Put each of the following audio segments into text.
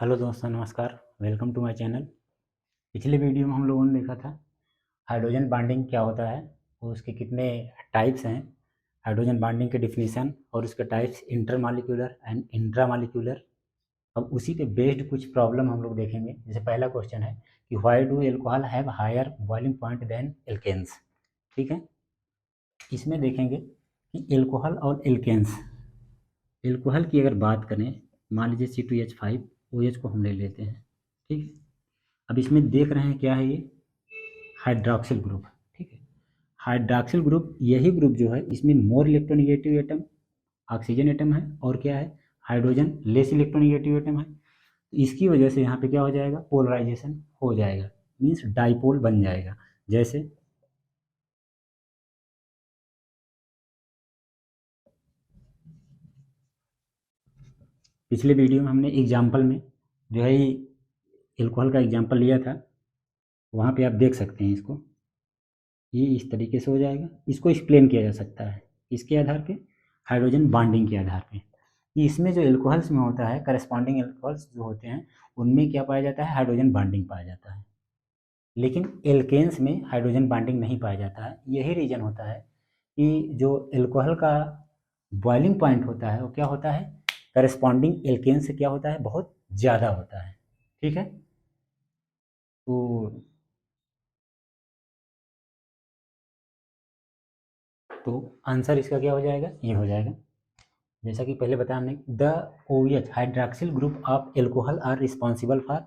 Hello दोस्तों, नमस्कार। Welcome to my channel. पिछले वीडियो में हम लोगों ने देखा था हाइड्रोजन बॉन्डिंग क्या होता है और उसके कितने टाइप्स हैं, हाइड्रोजन बॉन्डिंग के डिफिनीशन और उसके टाइप्स इंटरमॉलिक्यूलर एंड इंट्रामॉलिक्यूलर। अब उसी पे बेस्ड कुछ प्रॉब्लम हम लोग देखेंगे। जैसे पहला क्वेश्चन है कि why do alcohol have higher boiling point than alkanes. ठीक है, इसमें देखेंगे कि एल्कोहल और एल्केन्स। एल्कोहल की अगर बात करें, मान लीजिए C2H5 OH को हम ले लेते हैं। ठीक है, अब इसमें देख रहे हैं क्या है, ये हाइड्रॉक्सिल ग्रुप। ठीक है, हाइड्रॉक्सिल ग्रुप यही ग्रुप जो है इसमें more electronegative atom oxygen atom है और क्या है, हाइड्रोजन लेस इलेक्ट्रोनिगेटिव एटम है। तो इसकी वजह से यहाँ पे क्या हो जाएगा, पोलराइजेशन हो जाएगा, मीन्स डाइपोल बन जाएगा। जैसे पिछले वीडियो में हमने एग्जाम्पल में जो है एल्कोहल का एग्जाम्पल लिया था, वहाँ पे आप देख सकते हैं इसको। ये इस तरीके से हो जाएगा। इसको एक्सप्लेन किया जा सकता है इसके आधार पे, हाइड्रोजन बॉन्डिंग के आधार पे। कि इसमें जो एल्कोहल्स में होता है, करस्पॉन्डिंग एल्कोहल्स जो होते हैं उनमें क्या पाया जाता है, हाइड्रोजन बॉन्डिंग पाया जाता है। लेकिन एल्केन्स में हाइड्रोजन बॉन्डिंग नहीं पाया जाता है। यही रीज़न होता है कि जो एल्कोहल का बॉइलिंग पॉइंट होता है वो क्या होता है, करस्पॉन्डिंग एल्केन से क्या होता है, बहुत ज़्यादा होता है। ठीक है, तो आंसर इसका क्या हो जाएगा, ये हो जाएगा। जैसा कि पहले बताया हमने, the OH hydroxyl group of alcohol are responsible for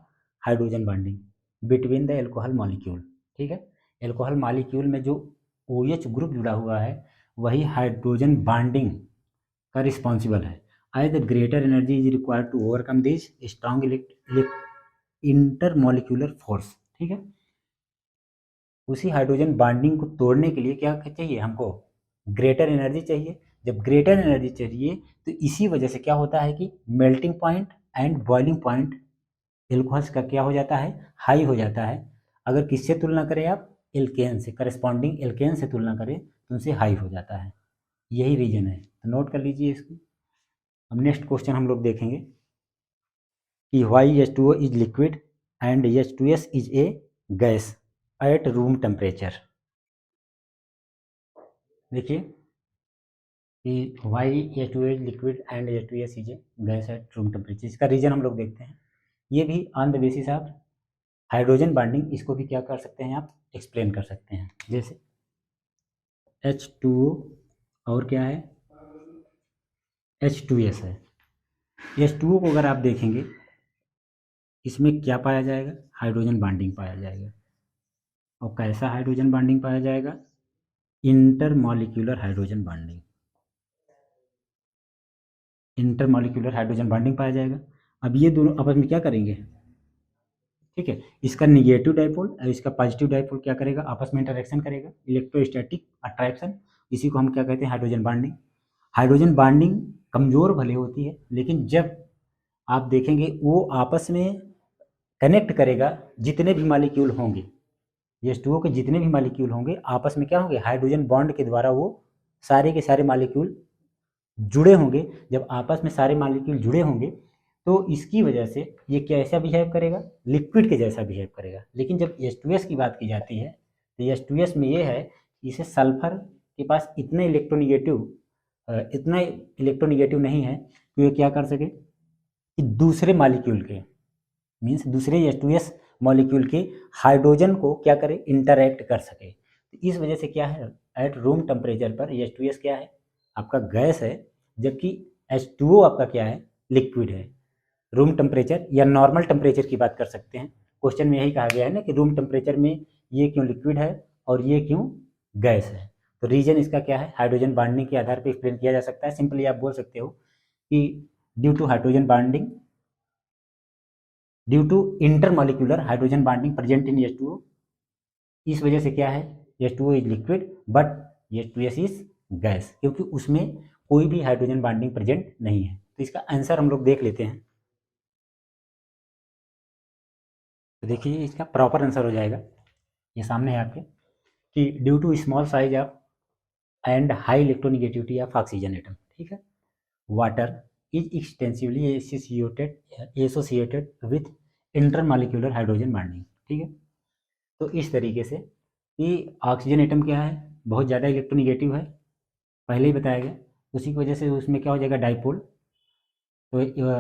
hydrogen bonding between the alcohol molecule. ठीक है, एल्कोहल मॉलिक्यूल में जो OH ग्रुप जुड़ा हुआ है वही हाइड्रोजन बॉन्डिंग का रिस्पॉन्सिबल है। As the greater energy is required to overcome this strong intermolecular force. ठीक है, उसी हाइड्रोजन बॉन्डिंग को तोड़ने के लिए क्या चाहिए हमको, ग्रेटर एनर्जी चाहिए। जब ग्रेटर एनर्जी चाहिए तो इसी वजह से क्या होता है कि melting point and boiling point alcohols का क्या हो जाता है, हाई हो जाता है। अगर किससे तुलना करें आप, एल्केन से, करस्पॉन्डिंग एल्केन से तुलना करें तो उनसे हाई हो जाता है। यही रीजन है, तो नोट कर लीजिए इसको। अब नेक्स्ट क्वेश्चन हम लोग देखेंगे कि why H2O is liquid and H2S is a gas at room temperature. देखिए कि why H2O is liquid and H2S is a gas at room temperature. इसका रीजन हम लोग देखते हैं। ये भी on the basis of hydrogen bonding, इसको भी क्या कर सकते हैं आप, एक्सप्लेन कर सकते हैं। जैसे H2O और क्या है, H2S है। H2O को अगर आप देखेंगे इसमें क्या पाया जाएगा, हाइड्रोजन बॉन्डिंग पाया जाएगा। और कैसा हाइड्रोजन बॉन्डिंग पाया जाएगा, intermolecular hydrogen bonding, intermolecular hydrogen bonding पाया जाएगा। अब ये दोनों आपस में क्या करेंगे, ठीक है, इसका निगेटिव डाइपोल और इसका पॉजिटिव डाइपोल क्या करेगा, आपस में इंटरेक्शन करेगा, इलेक्ट्रोस्टैटिक अट्रैक्शन। इसी को हम क्या कहते हैं, हाइड्रोजन बॉन्डिंग। हाइड्रोजन बॉन्डिंग कमज़ोर भले होती है, लेकिन जब आप देखेंगे वो आपस में कनेक्ट करेगा, जितने भी मॉलिक्यूल होंगे, H2O के जितने भी मॉलिक्यूल होंगे आपस में क्या होंगे, हाइड्रोजन बॉन्ड के द्वारा वो सारे के सारे मॉलिक्यूल जुड़े होंगे। जब आपस में सारे मॉलिक्यूल जुड़े होंगे तो इसकी वजह से ये कैसा बिहेव करेगा, लिक्विड के जैसा बिहेव करेगा। लेकिन जब H2S की बात की जाती है तो H2S में ये है कि इसे सल्फर के पास इतना इलेक्ट्रोनिगेटिव नहीं है कि ये क्या कर सके कि दूसरे मॉलिक्यूल के, मीन्स दूसरे H2S मॉलिक्यूल के हाइड्रोजन को क्या करे, इंटरैक्ट कर सके। तो इस वजह से क्या है, एट रूम टेम्परेचर पर H2S क्या है, आपका गैस है, जबकि H2O आपका क्या है, लिक्विड है। रूम टेम्परेचर या नॉर्मल टेम्परेचर की बात कर सकते हैं। क्वेश्चन में यही कहा गया है ना कि रूम टेम्परेचर में ये क्यों लिक्विड है और ये क्यों गैस है। तो रीजन इसका क्या है, हाइड्रोजन बॉन्डिंग के आधार पर एक्सप्लेन किया जा सकता है। सिंपली आप बोल सकते हो कि due to hydrogen bonding, due to intermolecular hydrogen bonding present in H2O, इस वजह से क्या है, H2O is liquid but H2S is gas, क्योंकि उसमें कोई भी हाइड्रोजन बॉन्डिंग प्रेजेंट नहीं है। तो इसका आंसर हम लोग देख लेते हैं। तो देखिए इसका प्रॉपर आंसर हो जाएगा, ये सामने है आपके, कि due to small size of and high electronegativity of oxygen atom. ठीक है, water is extensively associated with intermolecular hydrogen bonding. ठीक है, तो इस तरीके से कि ऑक्सीजन एटम क्या है, बहुत ज़्यादा इलेक्ट्रोनिगेटिव है, पहले ही बताया गया। उसी की वजह से उसमें क्या हो जाएगा, डाइपोल। तो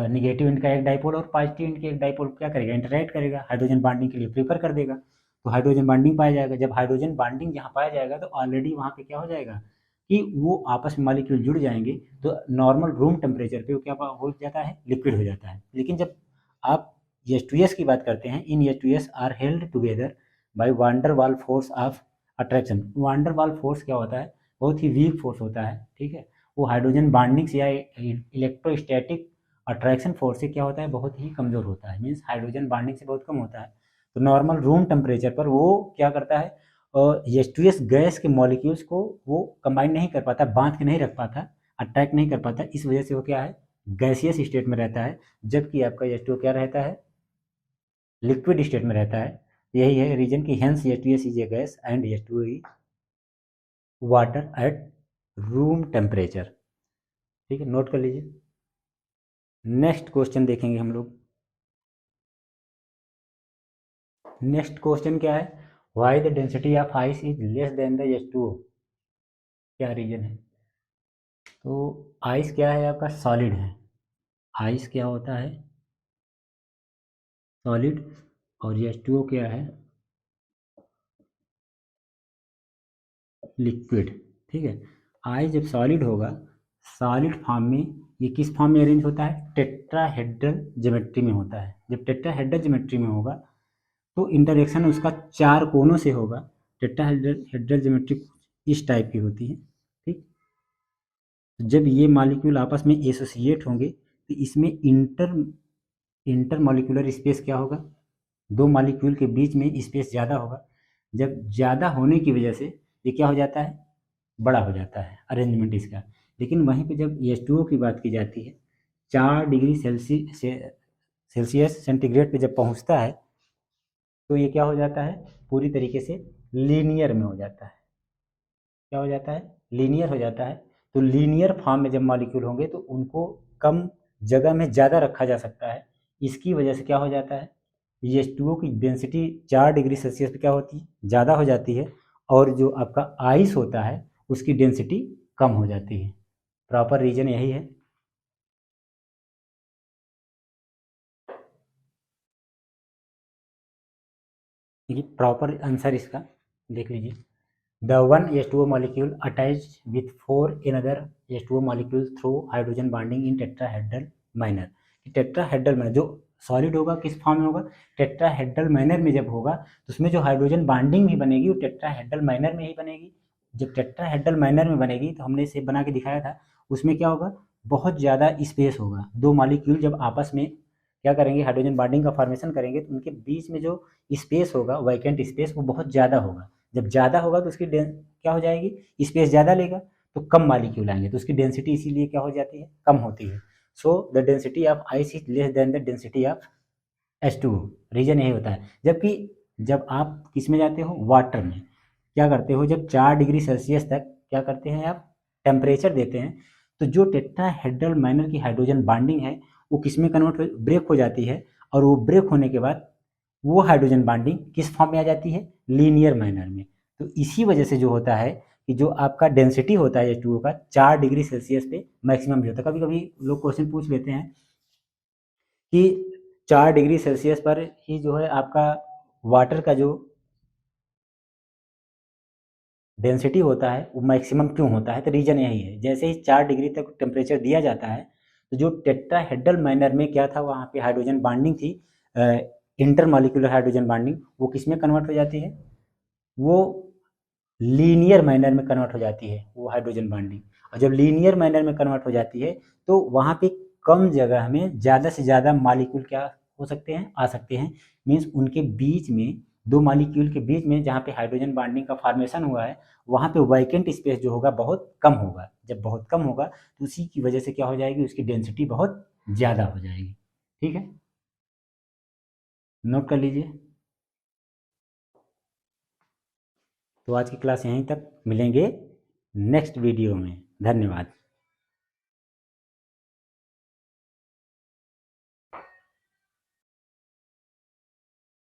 निगेटिव एंड का एक डाइपोल और पॉजिटिव एंड का एक डाइपोल क्या करेगा, इंटरैक्ट करेगा, हाइड्रोजन बॉन्डिंग के लिए प्रीफर कर देगा, तो हाइड्रोजन बॉन्डिंग पाया जाएगा। जब हाइड्रोजन बॉन्डिंग जहाँ पाया जाएगा तो ऑलरेडी वहाँ पे क्या हो जाएगा कि वो आपस में मॉलिक्यूल जुड़ जाएंगे, तो नॉर्मल रूम टेम्परेचर पे वो क्या हो जाता है, लिक्विड हो जाता है। लेकिन जब आप H2S की बात करते हैं, in H2S are held together by van der Waals force of attraction. Van der Waals force क्या होता है, बहुत ही वीक फोर्स होता है। ठीक है, वो हाइड्रोजन बॉन्डिंग से या इलेक्ट्रोस्टैटिक अट्रैक्शन फोर्स से क्या होता है, बहुत ही कमज़ोर होता है, मीन्स हाइड्रोजन बॉन्डिंग से बहुत कम होता है। तो नॉर्मल रूम टेम्परेचर पर वो क्या करता है, H2S गैस के मॉलिक्यूल्स को वो कंबाइन नहीं कर पाता, बांध के नहीं रख पाता, अट्रैक्ट नहीं कर पाता, इस वजह से वो क्या है, गैसियस स्टेट में रहता है, जबकि आपका H2O क्या रहता है, लिक्विड स्टेट में रहता है। यही है रीजन की hence H2S is a gas and H2O is water at room temperature. ठीक है, नोट कर लीजिए। नेक्स्ट क्वेश्चन देखेंगे हम लोग। नेक्स्ट क्वेश्चन क्या है, why the density of ice is less than the H2O, क्या रीजन है। तो आइस क्या है, आपका सॉलिड है। आइस क्या होता है, सॉलिड, और H2O क्या है, लिक्विड। ठीक है, आइस जब सॉलिड होगा, सॉलिड फॉर्म में ये किस फॉर्म में अरेंज होता है, टेट्राहेड्रल ज्योमेट्री में होता है। जब टेट्राहेड्रल ज्योमेट्री में होगा तो इंटरेक्शन उसका चार कोनों से होगा। टेट्राहेड्रल ज्योमेट्री इस टाइप की होती है। ठीक, जब ये मॉलिक्यूल आपस में एसोसिएट होंगे तो इसमें इंटरमॉलिक्यूलर स्पेस क्या होगा, दो मॉलिक्यूल के बीच में स्पेस ज़्यादा होगा। जब ज़्यादा होने की वजह से ये क्या हो जाता है, बड़ा हो जाता है अरेंजमेंट इसका। लेकिन वहीं पे जब H2O की बात की जाती है, 4 डिग्री सेल्सियस सेंटीग्रेड पे जब पहुंचता है तो ये क्या हो जाता है, पूरी तरीके से लीनियर में हो जाता है। क्या हो जाता है, लीनियर हो जाता है। तो लीनियर फॉर्म में जब मॉलिक्यूल होंगे तो उनको कम जगह में ज़्यादा रखा जा सकता है। इसकी वजह से क्या हो जाता है, H2O की डेंसिटी 4 डिग्री सेल्सियस पे क्या होती है, ज़्यादा हो जाती है, और जो आपका आइस होता है उसकी डेंसिटी कम हो जाती है। प्रॉपर रीजन यही है। ये प्रॉपर आंसर इसका देख लीजिए। The one H2O molecule attached with 4 another H2O molecules through hydrogen bonding in tetrahedral manner। Tetrahedral manner जो सॉलिड होगा किस फॉर्म में होगा, टेट्राहेड्रल मैनर में जब होगा तो उसमें जो हाइड्रोजन बॉन्डिंग भी बनेगी वो टेट्राहेड्रल मैनर में ही बनेगी। जब टेट्राहेड्रल मैनर में बनेगी तो हमने इसे बना के दिखाया था, उसमें क्या होगा, बहुत ज़्यादा स्पेस होगा। दो मॉलिक्यूल जब आपस में क्या करेंगे, हाइड्रोजन बॉन्डिंग का फॉर्मेशन करेंगे तो उनके बीच में जो स्पेस होगा, वैकेंट स्पेस, वो बहुत ज़्यादा होगा। जब ज़्यादा होगा तो उसकी क्या हो जाएगी, स्पेस ज़्यादा लेगा तो कम मॉलिक्यूल आएंगे, तो उसकी डेंसिटी इसीलिए क्या हो जाती है, कम होती है। So the density of ice is less than the density of H2O। Reason यही होता है। जबकि जब आप किस में जाते हो, वाटर में, क्या करते हो, जब 4 डिग्री सेल्सियस तक क्या करते हैं आप, टेम्परेचर देते हैं, तो जो टेट्राहेड्रल मैनर की हाइड्रोजन बॉन्डिंग है वो किस में कन्वर्ट ब्रेक हो जाती है, और वो ब्रेक होने के बाद वो हाइड्रोजन बॉन्डिंग किस फॉर्म में आ जाती है, लीनियर मैनर में। तो इसी वजह से जो होता है कि जो आपका डेंसिटी होता है H2O का 4 डिग्री सेल्सियस पे मैक्सिमम भी होता है। कभी कभी लोग क्वेश्चन पूछ लेते हैं कि 4 डिग्री सेल्सियस पर ही जो है आपका वाटर का जो डेंसिटी होता है वो मैक्सिमम क्यों होता है, तो रीजन यही है। जैसे ही 4 डिग्री तक टेम्परेचर दिया जाता है तो जो टेट्राहेड्रल मैनर में क्या था, वहाँ पे हाइड्रोजन बॉन्डिंग थी, इंटरमॉलिक्यूलर हाइड्रोजन बॉन्डिंग, वो किस में कन्वर्ट हो जाती है, वो लीनियर मैनर में कन्वर्ट हो जाती है वो हाइड्रोजन बॉन्डिंग। और जब लीनियर मैनर में कन्वर्ट हो जाती है तो वहाँ पे कम जगह में ज़्यादा से ज़्यादा मॉलिक्यूल क्या हो सकते हैं, आ सकते हैं। मीन्स उनके बीच में, दो मॉलिक्यूल के बीच में जहाँ पे हाइड्रोजन बॉन्डिंग का फॉर्मेशन हुआ है वहाँ पे वैकेंट स्पेस जो होगा बहुत कम होगा। जब बहुत कम होगा तो उसी की वजह से क्या हो जाएगी, उसकी डेंसिटी बहुत ज़्यादा हो जाएगी। ठीक है, नोट कर लीजिए। तो आज की क्लास यहीं तक, मिलेंगे नेक्स्ट वीडियो में। धन्यवाद।